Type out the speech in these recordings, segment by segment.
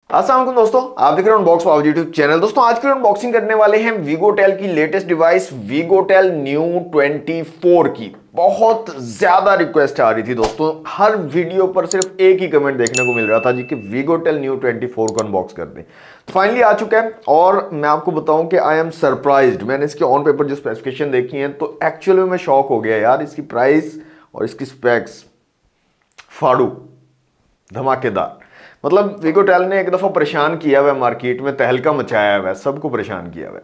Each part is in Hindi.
अस्सलाम वालेकुम दोस्तों, आप देख रहे हैं अनबॉक्स पावर यूट्यूब चैनल। दोस्तों आज की अनबॉक्सिंग करने वाले हैं वीगोटेल की लेटेस्ट डिवाइस वीगोटेल न्यू 24 की। बहुत ज्यादा रिक्वेस्ट आ रही थी दोस्तों, हर वीडियो पर सिर्फ एक ही कमेंट देखने को मिल रहा था जी कि वीगोटेल न्यू 24 को अनबॉक्स कर दें। तो फाइनली आ चुका है और मैं आपको बताऊं कि आई एम सरप्राइज्ड। मैंने इसके ऑन पेपर जो स्पेसिफिकेशन देखी है तो एक्चुअल में मैं शॉक हो गया यार। इसकी प्राइस और इसकी स्पेक्स फाड़ू धमाकेदार। मतलब वीगोटेल ने एक दफा परेशान किया हुआ है, मार्केट में तहलका मचाया हुआ है, सबको परेशान किया हुआ है।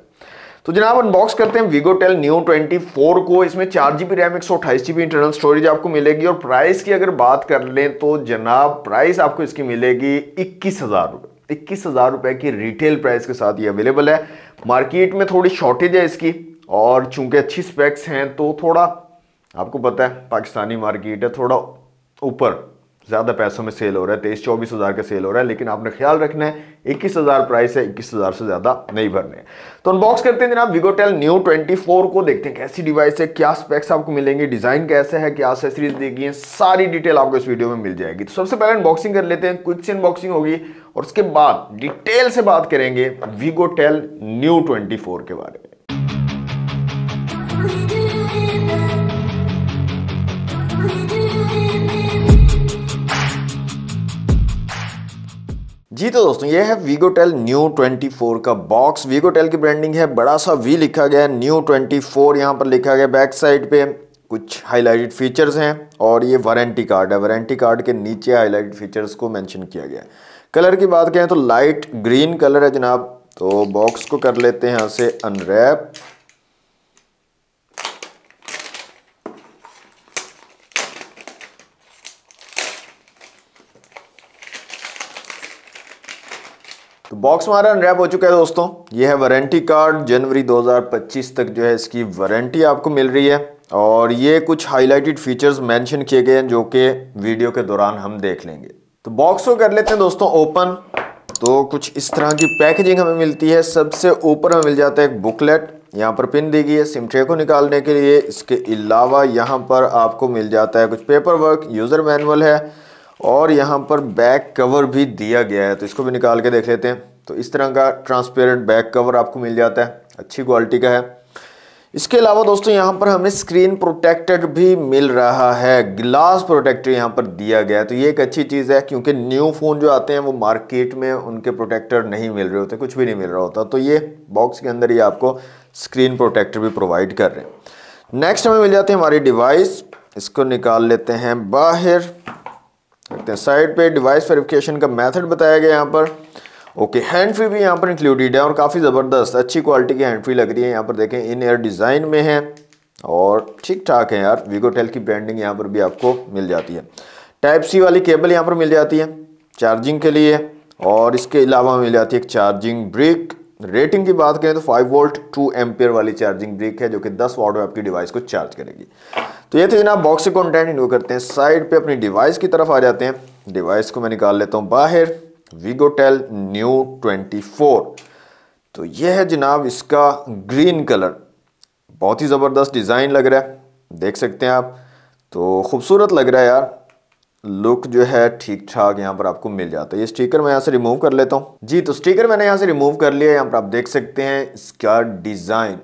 तो जनाब अनबॉक्स करते हैं वीगोटेल न्यू 24 को। इसमें 4GB RAM 128GB internal storage आपको मिलेगी। और प्राइस की अगर बात कर लें तो जनाब प्राइस आपको इसकी मिलेगी 21,000 रुपये। 21,000 रुपये की रिटेल प्राइस के साथ ये अवेलेबल है। मार्केट में थोड़ी शॉर्टेज है इसकी, और चूंकि अच्छी स्पेक्स हैं तो थोड़ा आपको पता है पाकिस्तानी मार्केट है, थोड़ा ऊपर ज्यादा पैसों में सेल हो रहा है। 23-24 हज़ार का सेल हो रहा है, लेकिन आपने ख्याल रखना है 21,000 प्राइस है, 21,000 से ज्यादा नहीं भरने। तो अनबॉक्स करते हैं जनाब वीगोटेल न्यू 24 को, देखते हैं कैसी डिवाइस है, क्या स्पेक्स आपको मिलेंगे, डिजाइन कैसा है, क्या एक्सेसरीज दी गई है, सारी डिटेल आपको इस वीडियो में मिल जाएगी। तो सबसे पहले अनबॉक्सिंग कर लेते हैं, क्विक सी अनबॉक्सिंग होगी और उसके बाद डिटेल से बात करेंगे वीगोटेल न्यू 24 के बारे में। जी तो दोस्तों ये है वीगोटेल न्यू 24 का बॉक्स। वीगोटेल की ब्रांडिंग है, बड़ा सा वी लिखा गया है, न्यू 24 यहाँ पर लिखा गया। बैक साइड पे कुछ हाईलाइटेड फीचर्स हैं और ये वारंटी कार्ड है। वारंटी कार्ड के नीचे हाईलाइटेड फीचर्स को मेंशन किया गया है। कलर की बात करें तो लाइट ग्रीन कलर है जनाब। तो बॉक्स को कर लेते हैं यहाँ से अनरैप। तो बॉक्स हमारा अनरैप हो चुका है दोस्तों। ये है वारंटी कार्ड, जनवरी 2025 तक जो है इसकी वारंटी आपको मिल रही है। और ये कुछ हाईलाइटेड फीचर्स मेंशन किए गए हैं जो कि वीडियो के दौरान हम देख लेंगे। तो बॉक्स को कर लेते हैं दोस्तों ओपन। तो कुछ इस तरह की पैकेजिंग हमें मिलती है। सबसे ऊपर हमें मिल जाता है एक बुकलेट, यहाँ पर पिन दी गई है सिम ट्रे को निकालने के लिए। इसके अलावा यहाँ पर आपको मिल जाता है कुछ पेपर वर्क, यूज़र मैनुअल है और यहाँ पर बैक कवर भी दिया गया है। तो इसको भी निकाल के देख लेते हैं। तो इस तरह का ट्रांसपेरेंट बैक कवर आपको मिल जाता है, अच्छी क्वालिटी का है। इसके अलावा दोस्तों यहाँ पर हमें स्क्रीन प्रोटेक्टर भी मिल रहा है, ग्लास प्रोटेक्टर यहाँ पर दिया गया है। तो ये एक अच्छी चीज़ है, क्योंकि न्यू फ़ोन जो आते हैं वो मार्केट में उनके प्रोटेक्टर नहीं मिल रहे होते, कुछ भी नहीं मिल रहा होता। तो ये बॉक्स के अंदर ही आपको स्क्रीन प्रोटेक्टर भी प्रोवाइड कर रहे हैं। नेक्स्ट हमें मिल जाती है हमारी डिवाइस। इसको निकाल लेते हैं बाहर, रखते हैं साइड पे। डिवाइस वेरिफिकेशन का मेथड बताया गया यहाँ पर। ओके, हैंड फ्री भी यहाँ पर इंक्लूडेड है और काफ़ी ज़बरदस्त अच्छी क्वालिटी की हैंड फ्री लग रही है। यहाँ पर देखें इन एयर डिज़ाइन में है और ठीक ठाक है यार। वीगोटेल की ब्रांडिंग यहाँ पर भी आपको मिल जाती है। टाइप सी वाली केबल यहाँ पर मिल जाती है चार्जिंग के लिए। और इसके अलावा मिल जाती है एक चार्जिंग ब्रिक। रेटिंग की बात करें तो 5 वोल्ट 2 एम्पियर वाली चार्जिंग ब्रिक है, जो कि 10 वाट में आपकी डिवाइस को चार्ज करेगी। तो ये थे जनाब बॉक्स से कंटेंट। इनको करते हैं साइड पे, अपनी डिवाइस की तरफ आ जाते हैं। डिवाइस को मैं निकाल लेता हूँ बाहर। वीगोटेल न्यू 24। तो ये है जनाब इसका ग्रीन कलर, बहुत ही ज़बरदस्त डिज़ाइन लग रहा है, देख सकते हैं आप। तो खूबसूरत लग रहा है यार, लुक जो है ठीक ठाक यहाँ पर आपको मिल जाता है। ये स्टिकर मैं यहाँ से रिमूव कर लेता हूँ। जी तो स्टिकर मैंने यहाँ से रिमूव कर लिया। यहाँ पर आप देख सकते हैं इसका डिज़ाइन।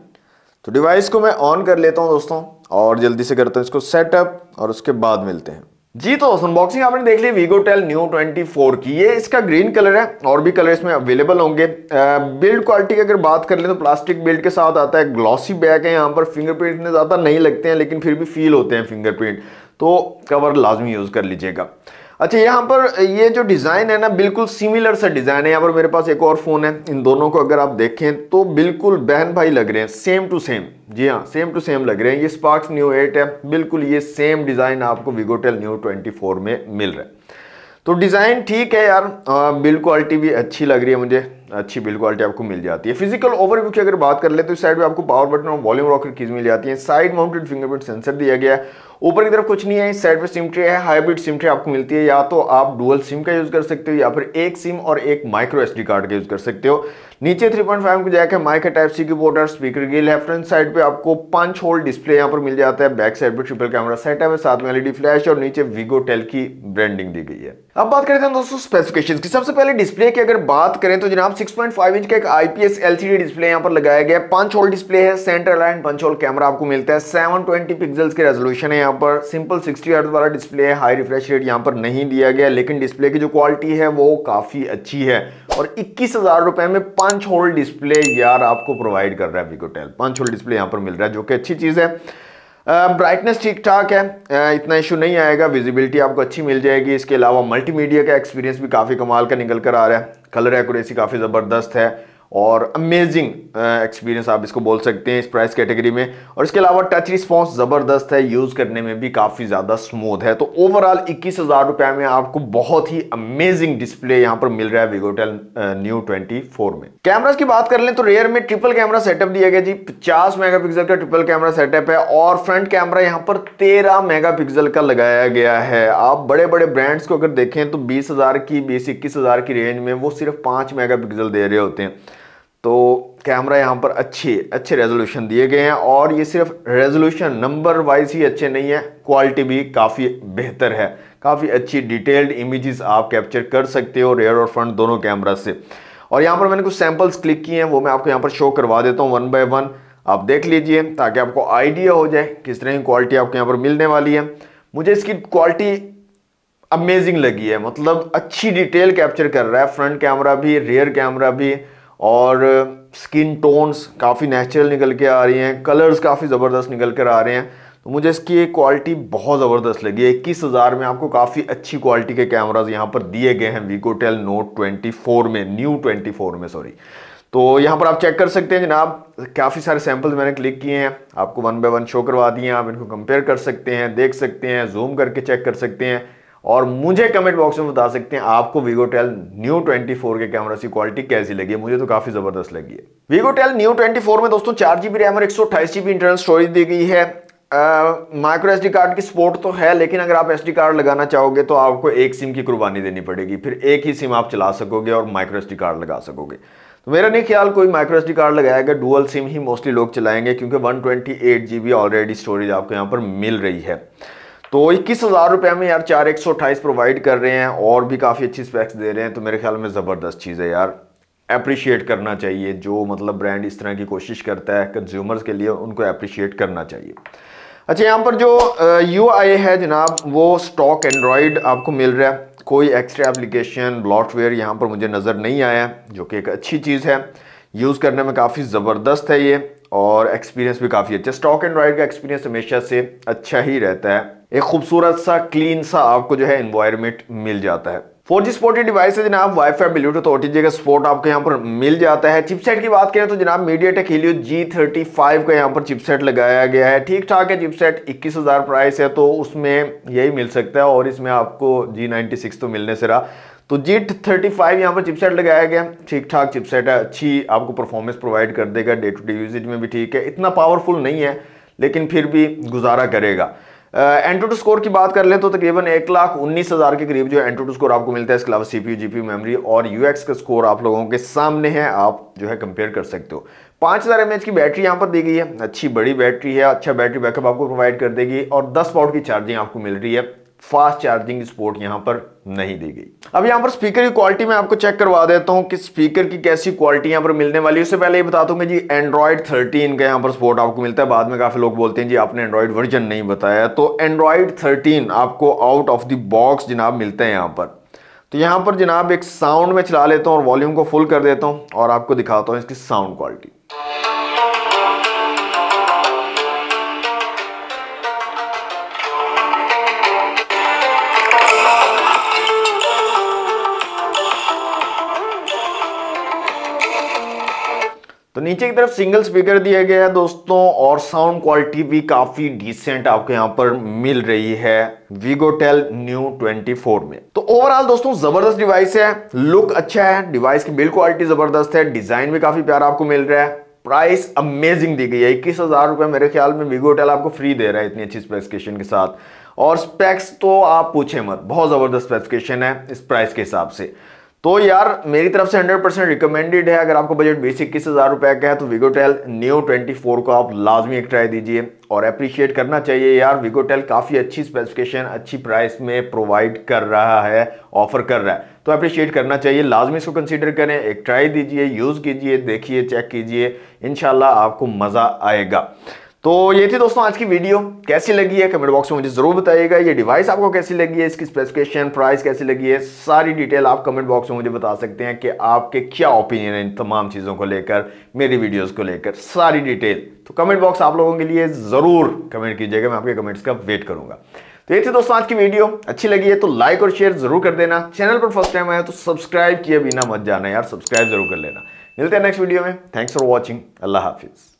तो डिवाइस को मैं ऑन कर लेता हूँ दोस्तों और जल्दी से करता हूँ इसको सेटअप और उसके बाद मिलते हैं। जी तो अनबॉक्सिंग आपने देख ली वीगोटेल न्यू 24 की। ये इसका ग्रीन कलर है और भी कलर इसमें अवेलेबल होंगे। बिल्ड क्वालिटी की अगर बात कर ले तो प्लास्टिक बिल्ड के साथ आता है। ग्लॉसी बैक है, यहाँ पर फिंगरप्रिंट इतने ज़्यादा नहीं लगते हैं, लेकिन फिर भी फील होते हैं फिंगरप्रिंट। तो कवर लाजमी यूज़ कर लीजिएगा। अच्छा, यहाँ पर ये जो डिज़ाइन है ना, बिल्कुल सिमिलर सा डिज़ाइन है। यहाँ पर मेरे पास एक और फ़ोन है, इन दोनों को अगर आप देखें तो बिल्कुल बहन भाई लग रहे हैं, सेम टू सेम। जी हाँ, सेम टू सेम लग रहे हैं। ये स्पार्क्स न्यू 8 है, बिल्कुल ये सेम डिज़ाइन आपको वीगोटेल न्यू 24 में मिल रहा है। तो डिज़ाइन ठीक है यार, बिल्ड क्वालिटी भी अच्छी लग रही है मुझे। अच्छी बिल्ड क्वालिटी आपको मिल जाती है। फिजिकल ओवरव्यू की अगर बात कर ले तो इस साइड पे आपको पावर बटन और वॉल्यूम रॉकर कीज मिल जाती है। साइड माउंटेड फिंगरप्रिंट सेंसर दिया गया है। ऊपर की तरफ कुछ नहीं है। इस साइड पे सिम ट्रे है। हाइब्रिड सिम ट्रे आपको मिलती है, या तो आप डुअल सिम का यूज कर सकते हो या फिर एक सिम और एक माइक्रो एसडी कार्ड का यूज कर सकते हो। नीचे 3.5 की जैक है, माइक है, टाइप सी की पोर्ट है, स्पीकर गिल है। फ्रंट साइड पे आपको 5 होल डिस्प्ले यहाँ पर मिल जाता है। बैक साइड पे ट्रिपल कैमरा सेटअप है, साथ में एलईडी फ्लैश और नीचे वीगोटेल की ब्रांडिंग दी गई है। अब बात करते हैं दोस्तों स्पेसिफिकेशंस की। सबसे पहले डिस्प्ले की अगर बात करें तो जनाब 6.5 इंच का एक आईपीएस एलसीडी डिस्प्ले यहाँ पर लगाया गया है। 5 होल डिस्प्ले है, centre align punch hole camera आपको मिलता है। 720 पिक्सल्स के रेजोल्यूशन है यहाँ पर। सिंपल 60 हर्ट्ज वाला डिस्प्ले है। हाई रिफ्रेश रेट यहाँ पर नहीं दिया गया, लेकिन डिस्प्ले की जो क्वालिटी है वो काफी अच्छी है। और 21,000 रुपए में 5 होल डिस्प्ले यार आपको प्रोवाइड कर रहा है वीगोटेल। 5 होल डिस्प्ले यहाँ पर मिल रहा है, जो कि अच्छी चीज है। ब्राइटनेस ठीक ठाक है, इतना इशू नहीं आएगा। विजिबिलिटी आपको अच्छी मिल जाएगी। इसके अलावा मल्टीमीडिया का एक्सपीरियंस भी काफ़ी कमाल का निकल कर आ रहा है। कलर एक्यूरेसी काफ़ी ज़बरदस्त है और अमेजिंग एक्सपीरियंस आप इसको बोल सकते हैं इस प्राइस कैटेगरी में। और इसके अलावा टच रिस्पॉन्स ज़बरदस्त है, यूज़ करने में भी काफ़ी ज़्यादा स्मूथ है। तो ओवरऑल 21,000 रुपये में आपको बहुत ही अमेजिंग डिस्प्ले यहाँ पर मिल रहा है वीगोटेल न्यू 24 में। कैमरास की बात कर लें तो रेयर में ट्रिपल कैमरा सेटअप दिया गया जी। 50 मेगापिक्सल का ट्रिपल कैमरा सेटअप है और फ्रंट कैमरा यहाँ पर 13 मेगापिक्सल का लगाया गया है। आप बड़े बड़े ब्रांड्स को अगर देखें तो 20,000 की 21,000 की रेंज में वो सिर्फ 5 मेगापिक्सल दे रहे होते हैं। तो कैमरा यहाँ पर अच्छे रेजोल्यूशन दिए गए हैं और ये सिर्फ रेजोल्यूशन नंबर वाइज ही अच्छे नहीं है, क्वालिटी भी काफ़ी बेहतर है। काफ़ी अच्छी डिटेल्ड इमेजेस आप कैप्चर कर सकते हो रेयर और फ्रंट दोनों कैमरा से। और यहाँ पर मैंने कुछ सैंपल्स क्लिक किए हैं, वो मैं आपको यहाँ पर शो करवा देता हूँ 1 बाय 1। आप देख लीजिए ताकि आपको आइडिया हो जाए किस तरह की क्वालिटी आपको यहाँ पर मिलने वाली है। मुझे इसकी क्वालिटी अमेजिंग लगी है, मतलब अच्छी डिटेल कैप्चर कर रहा है। फ्रंट कैमरा भी, रेयर कैमरा भी, और स्किन टोन्स काफ़ी नेचुरल निकल के आ रही हैं, कलर्स काफ़ी ज़बरदस्त निकल कर आ रहे हैं। तो मुझे इसकी क्वालिटी बहुत ज़बरदस्त लगी है। 21,000 में आपको काफ़ी अच्छी क्वालिटी के कैमराज यहाँ पर दिए गए हैं वीगोटेल नोट 24 में, न्यू 24 में सॉरी। तो यहाँ पर आप चेक कर सकते हैं जनाब, काफ़ी सारे सैंपल्स मैंने क्लिक किए हैं, आपको 1 बाय 1 शो करवा दिए हैं। आप इनको कंपेयर कर सकते हैं, देख सकते हैं, जूम करके चेक कर सकते हैं और मुझे कमेंट बॉक्स में बता सकते हैं आपको वीगोटेल न्यू 24 के कैमरा की क्वालिटी कैसी लगी है। मुझे तो काफी जबरदस्त लगी है। वीगोटेल न्यू 24 में दोस्तों 4GB रैम और 128GB इंटरनल स्टोरेज दी गई है। माइक्रो एसडी कार्ड की सपोर्ट तो है, लेकिन अगर आप एसडी कार्ड लगाना चाहोगे तो आपको एक सिम की कुर्बानी देनी पड़ेगी, फिर एक ही सिम आप चला सकोगे और माइक्रो एसडी कार्ड लगा सकोगे। तो मेरा नहीं ख्याल कोई माइक्रो एसडी कार्ड लगाएगा, डुअल सिम ही मोस्टली लोग चलाएंगे, क्योंकि 128GB ऑलरेडी स्टोरेज आपको यहाँ पर मिल रही है। तो 21,000 रुपये में यार 4128 प्रोवाइड कर रहे हैं और भी काफ़ी अच्छी स्पेक्स दे रहे हैं। तो मेरे ख्याल में ज़बरदस्त चीज़ है यार, अप्रिशिएट करना चाहिए। जो मतलब ब्रांड इस तरह की कोशिश करता है कंज्यूमर्स के लिए, उनको अप्रिशिएट करना चाहिए। अच्छा, यहाँ पर जो UI है जनाब, वो स्टॉक एंड्रॉयड आपको मिल रहा है। कोई एक्स्ट्रा एप्लीकेशन ब्लॉटवेयर यहाँ पर मुझे नज़र नहीं आया, जो कि एक अच्छी चीज़ है। यूज़ करने में काफ़ी ज़बरदस्त है ये और एक्सपीरियंस भी काफ़ी अच्छा। स्टॉक एंड्रॉयड का एक्सपीरियंस हमेशा से अच्छा ही रहता है। एक खूबसूरत सा क्लीन सा आपको जो है एनवायरनमेंट मिल जाता है। 4G सपोर्टेड डिवाइस है जनाब, वाईफाई ब्लूटूथ OTG का सपोर्ट आपको यहाँ पर मिल जाता है। चिपसेट की बात करें तो जनाब MediaTek Helio G35 का यहाँ पर चिपसेट लगाया गया है। ठीक ठाक है चिपसेट, 21,000 प्राइस है तो उसमें यही मिल सकता है और इसमें आपको G96 तो मिलने से रहा। तो G35 यहाँ पर चिपसेट लगाया गया, ठीक ठाक चिपसेट है, अच्छी आपको परफॉर्मेंस प्रोवाइड कर देगा। डे टू डे यूजेज में भी ठीक है, इतना पावरफुल नहीं है लेकिन फिर भी गुजारा करेगा। एंटूटू स्कोर की बात कर ले तो तकरीबन 1,19,000 के करीब जो एंटूटू स्कोर आपको मिलता है। इसके अलावा CPU GPU मेमोरी और UX का स्कोर आप लोगों के सामने है, आप जो है कंपेयर कर सकते हो। 5000 mAh की बैटरी यहाँ पर दी गई है, अच्छी बड़ी बैटरी है, अच्छा बैटरी बैकअप आपको प्रोवाइड कर देगी और 10 वाट की चार्जिंग आपको मिल रही है। फास्ट चार्जिंग की सपोर्ट यहाँ पर नहीं दी गई। अब यहाँ पर स्पीकर की क्वालिटी में आपको चेक करवा देता हूँ कि स्पीकर की कैसी क्वालिटी यहाँ पर मिलने वाली है। उससे पहले ये बता दूंगा जी, Android 13 का यहाँ पर सपोर्ट आपको मिलता है। बाद में काफी लोग बोलते हैं जी आपने Android वर्जन नहीं बताया, तो Android 13 आपको आउट ऑफ द बॉक्स जनाब मिलता है यहाँ पर। तो यहाँ पर जनाब एक साउंड में चला लेता हूँ और वॉल्यूम को फुल कर देता हूँ और आपको दिखाता हूँ इसकी साउंड क्वालिटी। तो नीचे की तरफ सिंगल स्पीकर दिया गया है दोस्तों, और साउंड क्वालिटी भी काफी डिसेंट आपको यहां पर मिल रही है वीगोटेल न्यू 24 में। तो ओवरऑल दोस्तों जबरदस्त डिवाइस है, लुक अच्छा है, डिवाइस की बिल्ड क्वालिटी जबरदस्त है, डिजाइन भी काफी प्यारा आपको मिल रहा है, प्राइस अमेजिंग दी गई है। 21,000 रुपए मेरे ख्याल में वीगोटेल आपको फ्री दे रहा है इतनी अच्छी स्पेसिफिकेशन के साथ। और स्पेक्स तो आप पूछे मत, बहुत जबरदस्त स्पेसिफिकेशन है इस प्राइस के हिसाब से। तो यार मेरी तरफ से 100% रिकमेंडेड है। अगर आपको बजट 21,000 रुपए का है तो वीगोटेल न्यू 24 को आप लाजमी एक ट्राई दीजिए, और अप्रिशिएट करना चाहिए यार, वीगोटेल काफी अच्छी स्पेसिफिकेशन अच्छी प्राइस में प्रोवाइड कर रहा है, ऑफर कर रहा है, तो अप्रिशिएट करना चाहिए, लाजमी इसको कंसीडर करें, एक ट्राई दीजिए, यूज कीजिए, देखिए, चेक कीजिए, इंशाल्लाह आपको मजा आएगा। तो ये थी दोस्तों आज की वीडियो, कैसी लगी है कमेंट बॉक्स में मुझे जरूर बताइएगा। ये डिवाइस आपको कैसी लगी है, इसकी स्पेसिफिकेशन, प्राइस कैसी लगी है, सारी डिटेल आप कमेंट बॉक्स में मुझे बता सकते हैं कि आपके क्या ओपिनियन है इन तमाम चीजों को लेकर, मेरी वीडियोस को लेकर, सारी डिटेल। तो कमेंट बॉक्स आप लोगों के लिए जरूर कमेंट कीजिएगा, मैं आपके कमेंट्स का वेट करूंगा। तो ये थी दोस्तों आज की वीडियो, अच्छी लगी है तो लाइक और शेयर जरूर कर देना, चैनल पर फर्स्ट टाइम आया तो सब्सक्राइब किए बिना मत जाना यार, सब्सक्राइब जरूर कर लेना। मिलते हैं नेक्स्ट वीडियो में, thanks for watching, Allah Hafiz.